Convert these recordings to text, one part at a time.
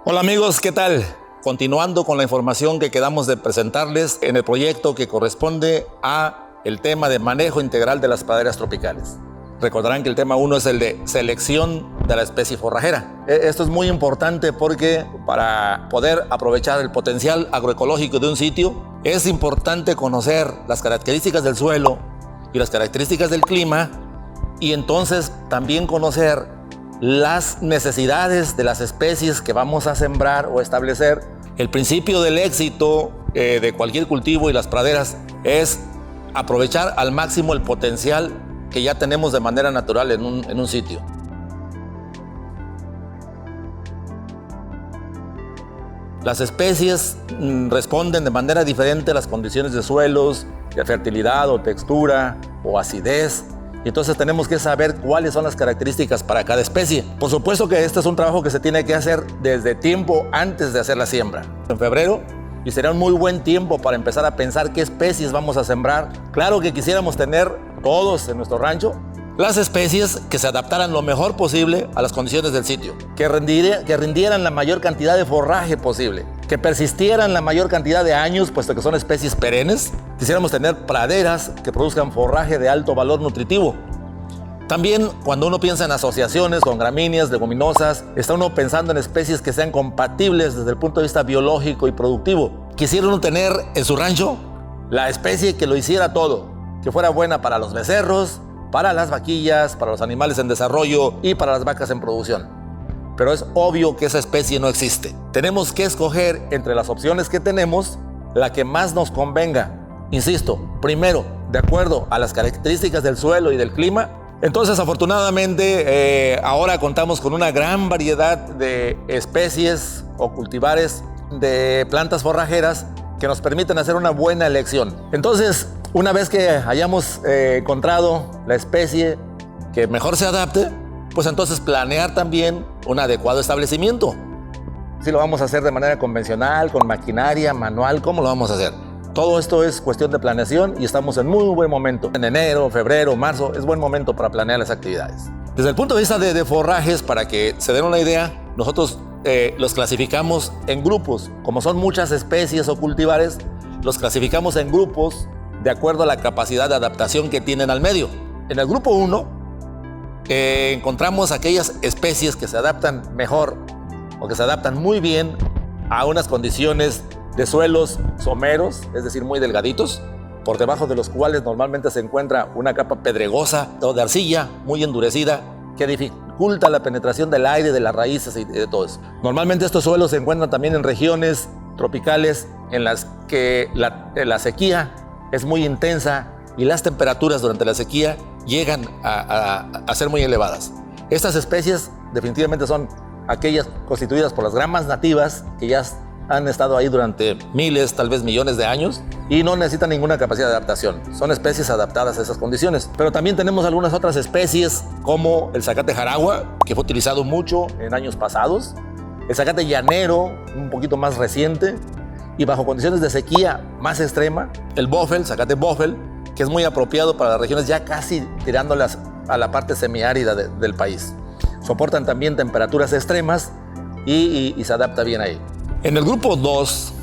Hola amigos, ¿qué tal? Continuando con la información que quedamos de presentarles en el proyecto que corresponde a el tema de manejo integral de las praderas tropicales. Recordarán que el tema 1 es el de selección de la especie forrajera. Esto es muy importante porque para poder aprovechar el potencial agroecológico de un sitio es importante conocer las características del suelo y las características del clima y entonces también conocer las necesidades de las especies que vamos a sembrar o establecer. El principio del éxito de cualquier cultivo y las praderas es aprovechar al máximo el potencial que ya tenemos de manera natural en un sitio. Las especies responden de manera diferente a las condiciones de suelos, de fertilidad o textura o acidez. Y entonces tenemos que saber cuáles son las características para cada especie. Por supuesto que este es un trabajo que se tiene que hacer desde tiempo antes de hacer la siembra. En febrero, y sería un muy buen tiempo para empezar a pensar qué especies vamos a sembrar. Claro que quisiéramos tener todos en nuestro rancho las especies que se adaptaran lo mejor posible a las condiciones del sitio, que rindieran la mayor cantidad de forraje posible, que persistieran la mayor cantidad de años, puesto que son especies perennes. Quisiéramos tener praderas que produzcan forraje de alto valor nutritivo. También cuando uno piensa en asociaciones con gramíneas, leguminosas, está uno pensando en especies que sean compatibles desde el punto de vista biológico y productivo. Quisiera uno tener en su rancho la especie que lo hiciera todo, que fuera buena para los becerros, para las vaquillas, para los animales en desarrollo y para las vacas en producción. Pero es obvio que esa especie no existe. Tenemos que escoger entre las opciones que tenemos la que más nos convenga. Insisto, primero, de acuerdo a las características del suelo y del clima. Entonces, afortunadamente, ahora contamos con una gran variedad de especies o cultivares de plantas forrajeras que nos permiten hacer una buena elección. Entonces, una vez que hayamos encontrado la especie que mejor se adapte, pues entonces planear también un adecuado establecimiento. Si lo vamos a hacer de manera convencional, con maquinaria, manual, ¿cómo lo vamos a hacer? Todo esto es cuestión de planeación y estamos en muy buen momento. En enero, febrero, marzo es buen momento para planear las actividades. Desde el punto de vista de forrajes, para que se den una idea, nosotros los clasificamos en grupos. Como son muchas especies o cultivares, los clasificamos en grupos de acuerdo a la capacidad de adaptación que tienen al medio. En el grupo 1 encontramos aquellas especies que se adaptan mejor o que se adaptan muy bien a unas condiciones de suelos someros, es decir, muy delgaditos, por debajo de los cuales normalmente se encuentra una capa pedregosa o de arcilla muy endurecida que dificulta la penetración del aire, de las raíces y de todo eso. Normalmente estos suelos se encuentran también en regiones tropicales en las que la sequía es muy intensa y las temperaturas durante la sequía llegan a ser muy elevadas. Estas especies definitivamente son aquellas constituidas por las gramas nativas que ya han estado ahí durante miles, tal vez millones de años y no necesitan ninguna capacidad de adaptación. Son especies adaptadas a esas condiciones. Pero también tenemos algunas otras especies como el zacate jaragua, que fue utilizado mucho en años pasados, el zacate llanero, un poquito más reciente, y bajo condiciones de sequía más extrema, el bófel, zacate bófel, que es muy apropiado para las regiones ya casi tirándolas a la parte semiárida del país. Soportan también temperaturas extremas y se adapta bien ahí. En el grupo 2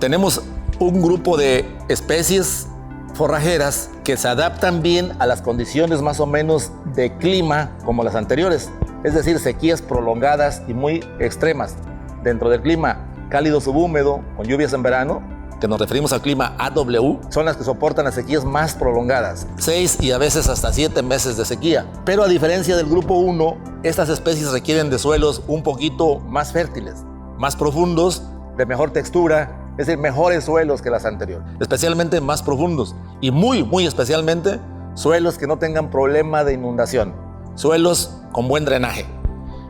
tenemos un grupo de especies forrajeras que se adaptan bien a las condiciones más o menos de clima como las anteriores, es decir, sequías prolongadas y muy extremas. Dentro del clima cálido subhúmedo, con lluvias en verano, que nos referimos al clima AW, son las que soportan las sequías más prolongadas, 6 y a veces hasta 7 meses de sequía. Pero a diferencia del grupo 1, estas especies requieren de suelos un poquito más fértiles, más profundos, de mejor textura, es decir, mejores suelos que las anteriores, especialmente más profundos y muy especialmente suelos que no tengan problema de inundación, suelos con buen drenaje.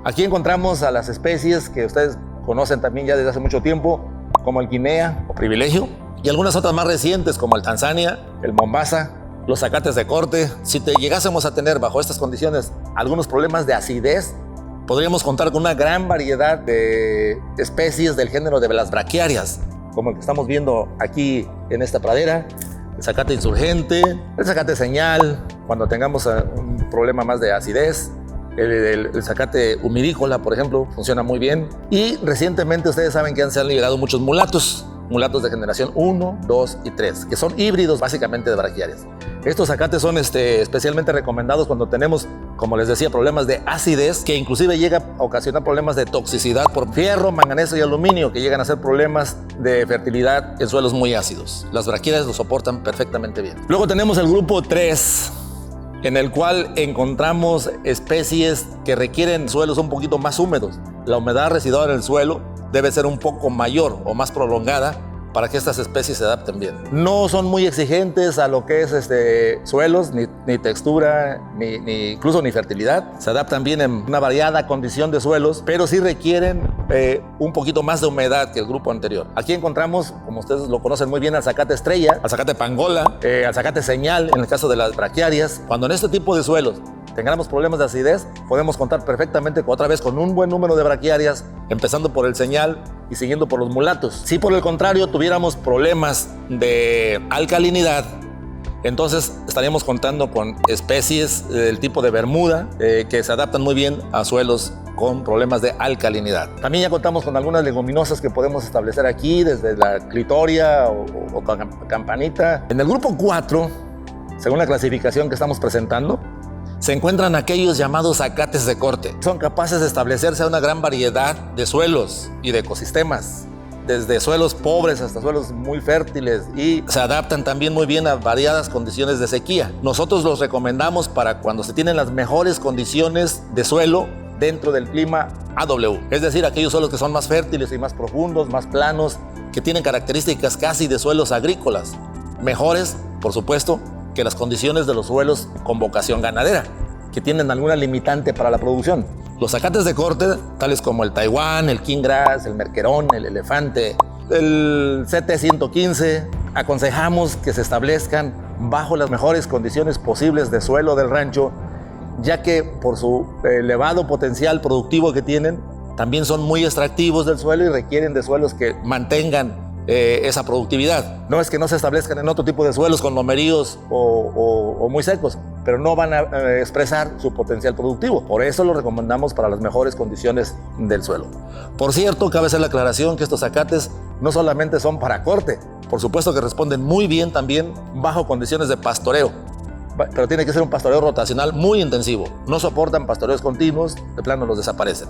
Aquí encontramos a las especies que ustedes conocen también ya desde hace mucho tiempo, como el guinea o privilegio, y algunas otras más recientes como el Tanzania, el Mombasa, los zacates de corte. Si llegásemos a tener bajo estas condiciones algunos problemas de acidez, podríamos contar con una gran variedad de especies del género de las braquiarias, como el que estamos viendo aquí en esta pradera, el zacate insurgente, el zacate señal, cuando tengamos un problema más de acidez, El zacate humirícola, por ejemplo, funciona muy bien. Y recientemente ustedes saben que se han liberado muchos mulatos de generación 1, 2 y 3, que son híbridos básicamente de braquiarias. Estos zacates son especialmente recomendados cuando tenemos, como les decía, problemas de acidez, que inclusive llega a ocasionar problemas de toxicidad por fierro, manganeso y aluminio, que llegan a ser problemas de fertilidad en suelos muy ácidos. Las braquiarias lo soportan perfectamente bien. Luego tenemos el grupo 3, en el cual encontramos especies que requieren suelos un poquito más húmedos. La humedad residual en el suelo debe ser un poco mayor o más prolongada para que estas especies se adapten bien. No son muy exigentes a lo que es suelos, ni textura, incluso ni fertilidad. Se adaptan bien en una variada condición de suelos, pero sí requieren un poquito más de humedad que el grupo anterior. Aquí encontramos, como ustedes lo conocen muy bien, al zacate estrella, al zacate pangola, al zacate señal en el caso de las braquiarias. Cuando en este tipo de suelos tengamos problemas de acidez, podemos contar perfectamente otra vez con un buen número de braquiarias, empezando por el señal y siguiendo por los mulatos. Si por el contrario tuviéramos problemas de alcalinidad, entonces estaríamos contando con especies del tipo de Bermuda que se adaptan muy bien a suelos con problemas de alcalinidad. También ya contamos con algunas leguminosas que podemos establecer aquí, desde la clitoria o campanita. En el grupo 4, según la clasificación que estamos presentando, se encuentran aquellos llamados zacates de corte. Son capaces de establecerse a una gran variedad de suelos y de ecosistemas, desde suelos pobres hasta suelos muy fértiles, y se adaptan también muy bien a variadas condiciones de sequía. Nosotros los recomendamos para cuando se tienen las mejores condiciones de suelo dentro del clima AW, es decir, aquellos suelos que son más fértiles y más profundos, más planos, que tienen características casi de suelos agrícolas, mejores, por supuesto, que las condiciones de los suelos con vocación ganadera, que tienen alguna limitante para la producción. Los zacates de corte, tales como el Taiwán, el King Grass, el Merquerón, el Elefante, el CT115, aconsejamos que se establezcan bajo las mejores condiciones posibles de suelo del rancho, ya que por su elevado potencial productivo que tienen, también son muy extractivos del suelo y requieren de suelos que mantengan esa productividad. No es que no se establezcan en otro tipo de suelos con lomeríos o muy secos, pero no van a expresar su potencial productivo. Por eso lo recomendamos para las mejores condiciones del suelo. Por cierto, cabe hacer la aclaración que estos zacates no solamente son para corte, por supuesto que responden muy bien también bajo condiciones de pastoreo, pero tiene que ser un pastoreo rotacional muy intensivo. No soportan pastoreos continuos, de plano los desaparecen.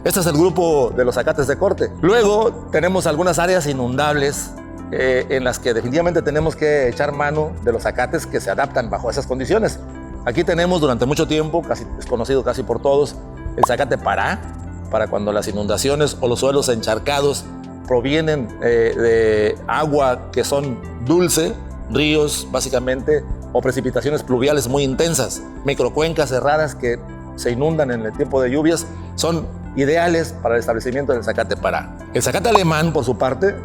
Este es el grupo de los zacates de corte. Luego tenemos algunas áreas inundables en las que definitivamente tenemos que echar mano de los zacates que se adaptan bajo esas condiciones. Aquí tenemos durante mucho tiempo, es conocido casi por todos, el zacate para cuando las inundaciones o los suelos encharcados provienen de agua que son dulce, ríos básicamente, o precipitaciones pluviales muy intensas, microcuencas cerradas que se inundan en el tiempo de lluvias, son ideales para el establecimiento del zacate para. El zacate alemán, por su parte,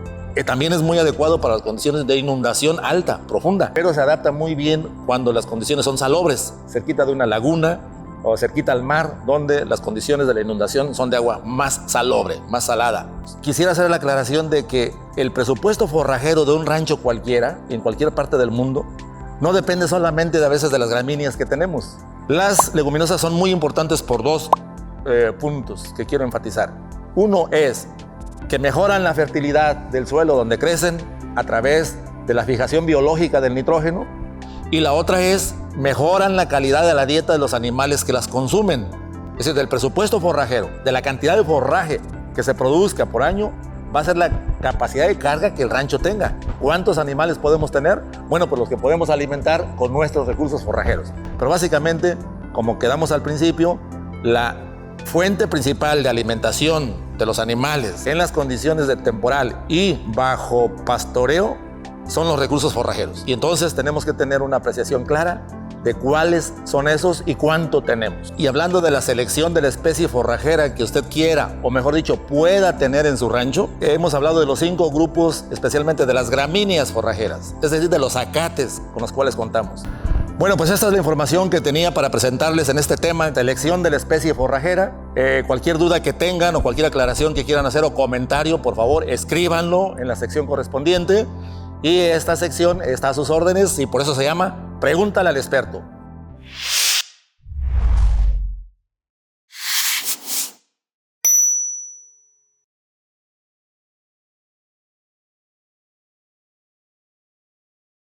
también es muy adecuado para las condiciones de inundación alta, profunda, pero se adapta muy bien cuando las condiciones son salobres, cerquita de una laguna o cerquita al mar, donde las condiciones de la inundación son de agua más salobre, más salada. Quisiera hacer la aclaración de que el presupuesto forrajero de un rancho cualquiera, en cualquier parte del mundo, no depende solamente a veces de las gramíneas que tenemos. Las leguminosas son muy importantes por dos puntos que quiero enfatizar. Uno es que mejoran la fertilidad del suelo donde crecen a través de la fijación biológica del nitrógeno, y la otra es mejoran la calidad de la dieta de los animales que las consumen. Es decir, del presupuesto forrajero, de la cantidad de forraje que se produzca por año, va a ser la capacidad de carga que el rancho tenga. ¿Cuántos animales podemos tener? Bueno, pues los que podemos alimentar con nuestros recursos forrajeros. Pero básicamente, como quedamos al principio, la fuente principal de alimentación de los animales en las condiciones de temporal y bajo pastoreo son los recursos forrajeros. Y entonces tenemos que tener una apreciación clara de cuáles son esos y cuánto tenemos. Y hablando de la selección de la especie forrajera que usted quiera, o mejor dicho, pueda tener en su rancho, hemos hablado de los 5 grupos, especialmente de las gramíneas forrajeras, es decir, de los zacates con los cuales contamos. Bueno, pues esta es la información que tenía para presentarles en este tema de elección de la especie forrajera. Cualquier duda que tengan o cualquier aclaración que quieran hacer o comentario, por favor, escríbanlo en la sección correspondiente. Y esta sección está a sus órdenes y por eso se llama Pregúntale al experto.